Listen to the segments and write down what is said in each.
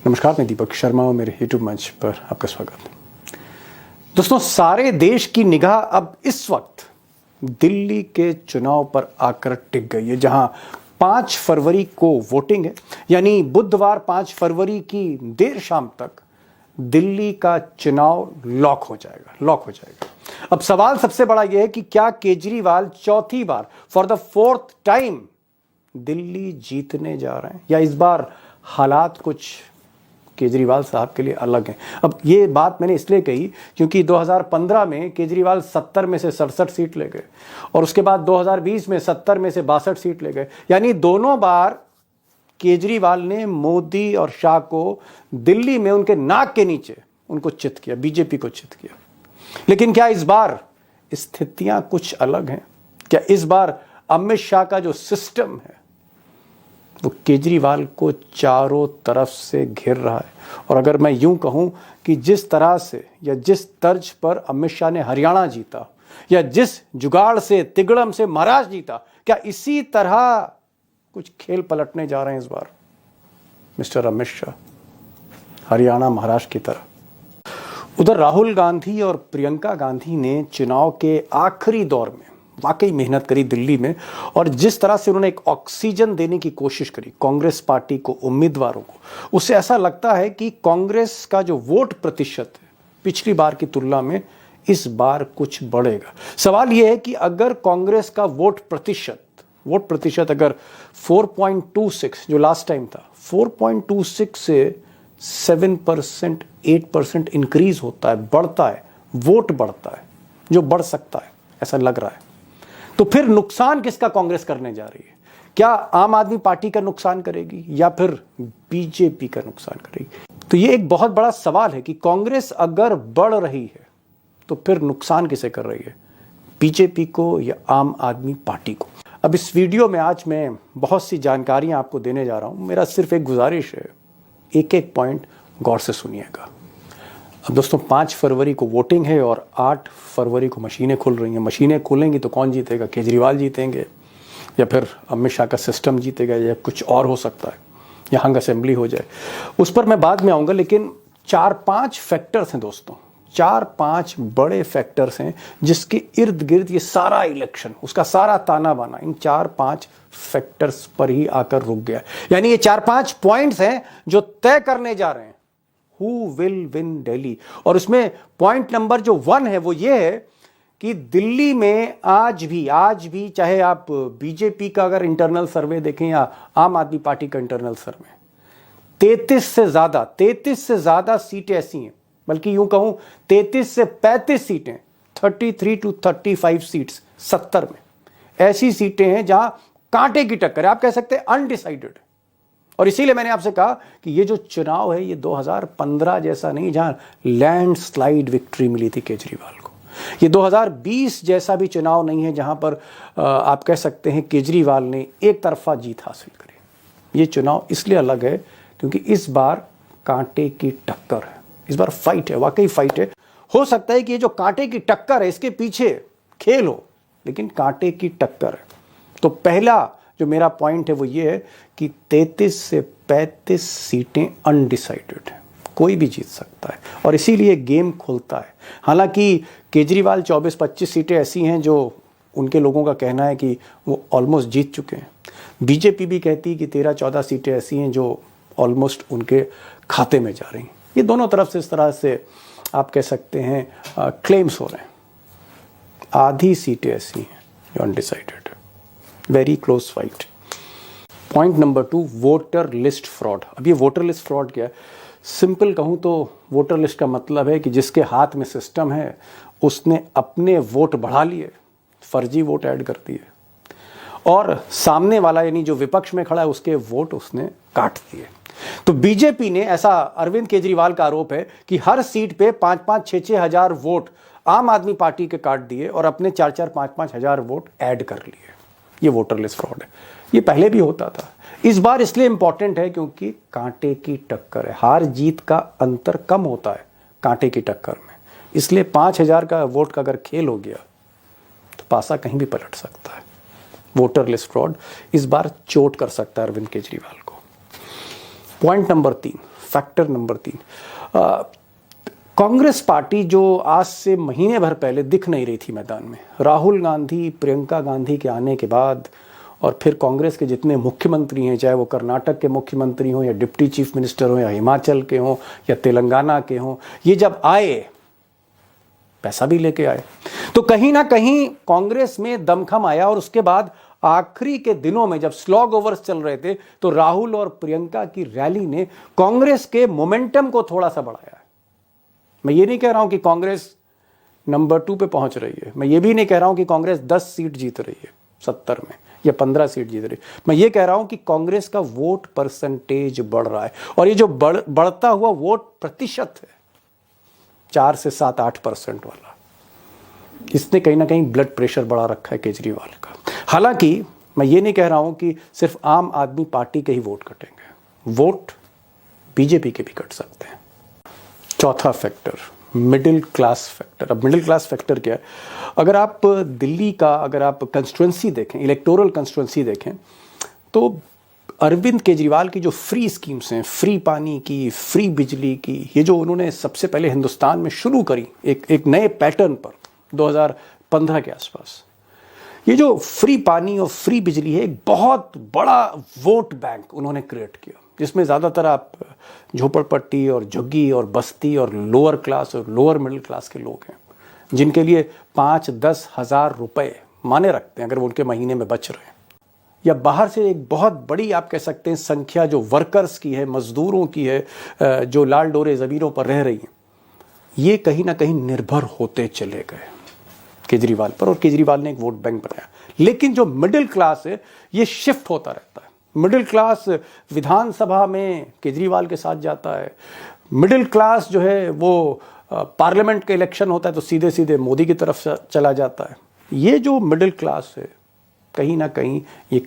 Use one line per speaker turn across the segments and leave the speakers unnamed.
नमस्कार, मैं दीपक शर्मा और मेरे यूट्यूब मंच पर आपका स्वागत। दोस्तों, सारे देश की निगाह अब इस वक्त दिल्ली के चुनाव पर आकर टिक गई है, जहां 5 फरवरी को वोटिंग है। यानी बुधवार 5 फरवरी की देर शाम तक दिल्ली का चुनाव लॉक हो जाएगा। अब सवाल सबसे बड़ा यह है कि क्या केजरीवाल चौथी बार for the 4th time Delhi जीतने जा रहे हैं, या इस बार हालात कुछ केजरीवाल साहब के लिए अलग हैं। अब ये बात मैंने इसलिए कही क्योंकि 2015 में केजरीवाल 70 में से 67 सीट ले गए और उसके बाद 2020 में 70 में से 62 सीट ले गए। यानी दोनों बार केजरीवाल ने मोदी और शाह को दिल्ली में उनके नाक के नीचे उनको चित किया, बीजेपी को चित किया। लेकिन क्या इस बार स्थितियां कुछ अलग हैं? क्या इस बार अमित शाह का जो सिस्टम है वो केजरीवाल को चारों तरफ से घेर रहा है? और अगर मैं यूं कहूं कि जिस तरह से या जिस तर्ज पर अमित शाह ने हरियाणा जीता, या जिस जुगाड़ से तिगड़म से महाराष्ट्र जीता, क्या इसी तरह कुछ खेल पलटने जा रहे हैं इस बार मिस्टर अमित शाह, हरियाणा महाराष्ट्र की तरह? उधर राहुल गांधी और प्रियंका गांधी ने चुनाव के आखिरी दौर में वाकई मेहनत करी दिल्ली में, और जिस तरह से उन्होंने एक ऑक्सीजन देने की कोशिश करी कांग्रेस पार्टी को, उम्मीदवारों को, उससे ऐसा लगता है कि कांग्रेस का जो वोट प्रतिशत है पिछली बार की तुलना में इस बार कुछ बढ़ेगा। सवाल यह है कि अगर कांग्रेस का वोट प्रतिशत अगर 4.26 जो लास्ट टाइम था, 4.26 से 7%, 8% इंक्रीज होता है, बढ़ता है, वोट बढ़ता है, जो बढ़ सकता है ऐसा लग रहा है, तो फिर नुकसान किसका कांग्रेस करने जा रही है? क्या आम आदमी पार्टी का नुकसान करेगी या फिर बीजेपी का नुकसान करेगी? तो ये एक बहुत बड़ा सवाल है कि कांग्रेस अगर बढ़ रही है तो फिर नुकसान किसे कर रही है, बीजेपी को या आम आदमी पार्टी को? अब इस वीडियो में आज मैं बहुत सी जानकारियां आपको देने जा रहा हूं। मेरा सिर्फ एक गुजारिश है, एक एक पॉइंट गौर से सुनिएगा। अब दोस्तों, 5 फरवरी को वोटिंग है और 8 फरवरी को मशीनें खुल रही हैं। मशीनें खुलेंगी तो कौन जीतेगा? केजरीवाल जीतेंगे, या फिर अमित शाह का सिस्टम जीतेगा, या कुछ और हो सकता है, या हंग असेंबली हो जाए। उस पर मैं बाद में आऊँगा, लेकिन 4-5 फैक्टर्स हैं दोस्तों, 4-5 बड़े फैक्टर्स हैं जिसके इर्द गिर्द ये सारा इलेक्शन, उसका सारा ताना बाना इन 4-5 फैक्टर्स पर ही आकर रुक गया। यानी ये 4-5 पॉइंट्स हैं जो तय करने जा रहे हैं Who will win Delhi। और उसमें पॉइंट नंबर जो 1 है वो ये है कि दिल्ली में आज भी चाहे आप बीजेपी का अगर इंटरनल सर्वे देखें या आम आदमी पार्टी का इंटरनल सर्वे, 33 से ज्यादा सीटें ऐसी हैं, बल्कि यूं कहूं 33 से 35 सीटें, 33 to 35 सीट्स 70 में ऐसी सीटें हैं जहां कांटे की टक्कर है, आप कह सकते हैं अनडिसाइडेड। और इसीलिए मैंने आपसे कहा कि ये जो चुनाव है ये 2015 जैसा नहीं जहां लैंडस्लाइड विक्ट्री मिली थी केजरीवाल को, ये 2020 जैसा भी चुनाव नहीं है जहां पर आप कह सकते हैं केजरीवाल ने एक तरफा जीत हासिल करी। ये चुनाव इसलिए अलग है क्योंकि इस बार कांटे की टक्कर है, इस बार फाइट है, वाकई फाइट है। हो सकता है कि ये जो कांटे की टक्कर है इसके पीछे खेल हो, लेकिन कांटे की टक्कर है। तो पहला जो मेरा पॉइंट है वो ये है कि 33 से 35 सीटें अनडिसाइडेड है, कोई भी जीत सकता है, और इसीलिए गेम खुलता है। हालांकि केजरीवाल 24-25 सीटें ऐसी हैं जो उनके लोगों का कहना है कि वो ऑलमोस्ट जीत चुके हैं। बीजेपी भी कहती है कि 13-14 सीटें ऐसी हैं जो ऑलमोस्ट उनके खाते में जा रही हैं। ये दोनों तरफ से इस तरह से आप कह सकते हैं क्लेम्स हो रहे हैं। आधी सीटें ऐसी हैं जो अनडिसाइडेड है, very close fight. Point number 2, voter list fraud. अब ये वोटर लिस्ट फ्रॉड क्या है? सिंपल कहूँ तो वोटर लिस्ट का मतलब है कि जिसके हाथ में सिस्टम है उसने अपने वोट बढ़ा लिए, फर्जी वोट ऐड कर दिए, और सामने वाला यानी जो विपक्ष में खड़ा है उसके वोट उसने काट दिए। तो बीजेपी ने, ऐसा अरविंद केजरीवाल का आरोप है कि हर सीट पे 5-5, 6-6 हजार वोट आम आदमी पार्टी के काट दिए और अपने 4-4, 5-5 हजार वोट ऐड कर लिए। ये वोटर लिस्ट फ्रॉड है। ये पहले भी होता था, इस बार इसलिए इंपॉर्टेंट है क्योंकि कांटे की टक्कर है, हार जीत का अंतर कम होता है कांटे की टक्कर में। इसलिए 5000 का वोट का अगर खेल हो गया तो पासा कहीं भी पलट सकता है। वोटर लिस्ट फ्रॉड इस बार चोट कर सकता है अरविंद केजरीवाल को। Point number 3, factor number 3, Congress party जो आज से महीने भर पहले दिख नहीं रही थी मैदान में, राहुल गांधी, प्रियंका गांधी के आने के बाद और फिर कांग्रेस के जितने मुख्यमंत्री हैं, चाहे वो कर्नाटक के मुख्यमंत्री हों या डिप्टी चीफ मिनिस्टर हों या हिमाचल के हों या तेलंगाना के हों, ये जब आए पैसा भी लेके आए, तो कहीं ना कहीं कांग्रेस में दमखम आया। और उसके बाद आखिरी के दिनों में जब स्लॉग ओवर्स चल रहे थे तो राहुल और प्रियंका की रैली ने कांग्रेस के मोमेंटम को थोड़ा सा बढ़ाया। मैं ये नहीं कह रहा हूं कि कांग्रेस नंबर 2 पे पहुंच रही है, मैं ये भी नहीं कह रहा हूं कि कांग्रेस 10 सीट जीत रही है 70 में या 15 सीट जीत रही है। मैं ये कह रहा हूं कि कांग्रेस का वोट परसेंटेज बढ़ रहा है, और ये जो बढ़ता हुआ वोट प्रतिशत है 4 से 7-8% वाला, इसने कहीं ना कहीं ब्लड प्रेशर बढ़ा रखा है केजरीवाल का। हालांकि मैं ये नहीं कह रहा हूं कि सिर्फ आम आदमी पार्टी के ही वोट कटेंगे, वोट बीजेपी के भी कट सकते हैं। चौथा फैक्टर, मिडिल क्लास फैक्टर। अब मिडिल क्लास फैक्टर क्या है? अगर आप दिल्ली का अगर आप कंस्टिट्यूंसी देखें, इलेक्टोरल कंस्टिट्यूंसी देखें, तो अरविंद केजरीवाल की जो फ्री स्कीम्स हैं, फ्री पानी की, फ्री बिजली की, ये जो उन्होंने सबसे पहले हिंदुस्तान में शुरू करी एक नए पैटर्न पर 2015 के आसपास, ये जो फ्री पानी और फ्री बिजली है, एक बहुत बड़ा वोट बैंक उन्होंने क्रिएट किया, जिसमें ज़्यादातर आप झोपड़पट्टी और झुग्गी और बस्ती और लोअर क्लास और लोअर मिडिल क्लास के लोग हैं, जिनके लिए 5-10 हज़ार रुपये माने रखते हैं अगर वो उनके महीने में बच रहे हैं। या बाहर से एक बहुत बड़ी आप कह सकते हैं संख्या जो वर्कर्स की है, मजदूरों की है, जो लाल डोरे ज़मीनों पर रह रही हैं, ये कहीं ना कहीं निर्भर होते चले गए केजरीवाल पर, और केजरीवाल ने एक वोट बैंक बनाया। लेकिन जो मिडिल क्लास है ये शिफ्ट होता रहता है। मिडिल क्लास विधानसभा में केजरीवाल के साथ जाता है, मिडिल क्लास जो है वो पार्लियामेंट के इलेक्शन होता है तो सीधे सीधे मोदी की तरफ चला जाता है। ये जो मिडिल क्लास है कहीं ना कहीं ये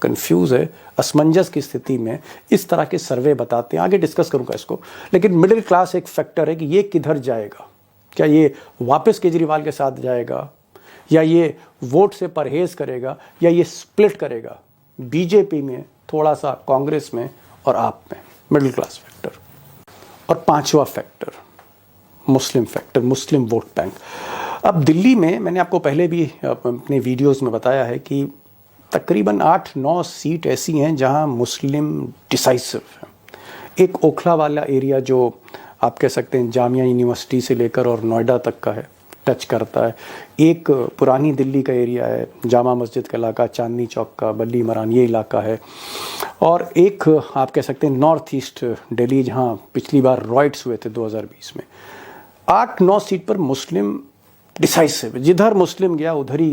कंफ्यूज है, असमंजस की स्थिति में इस तरह के सर्वे बताते हैं। आगे डिस्कस करूंगा इसको, लेकिन मिडिल क्लास एक फैक्टर है कि ये किधर जाएगा। क्या ये वापस केजरीवाल के साथ जाएगा, या ये वोट से परहेज करेगा, या ये स्प्लिट करेगा बीजेपी में थोड़ा सा, कांग्रेस में और आप में। Middle class factor. और पांचवा फैक्टर मुस्लिम फैक्टर, मुस्लिम वोट बैंक। अब दिल्ली में मैंने आपको पहले भी अपने वीडियोस में बताया है कि तकरीबन 8-9 सीट ऐसी हैं जहां मुस्लिम डिसाइसिव है। एक ओखला वाला एरिया जो आप कह सकते हैं जामिया यूनिवर्सिटी से लेकर और नोएडा तक का है, टच करता है। एक पुरानी दिल्ली का एरिया है, जामा मस्जिद का इलाका, चांदनी चौक का, बल्ली मरान, ये इलाका है। और एक आप कह सकते हैं नॉर्थ ईस्ट दिल्ली, जहां पिछली बार रॉयट्स हुए थे 2020 में। 8-9 सीट पर मुस्लिम डिसाइसिव, जिधर मुस्लिम गया उधर ही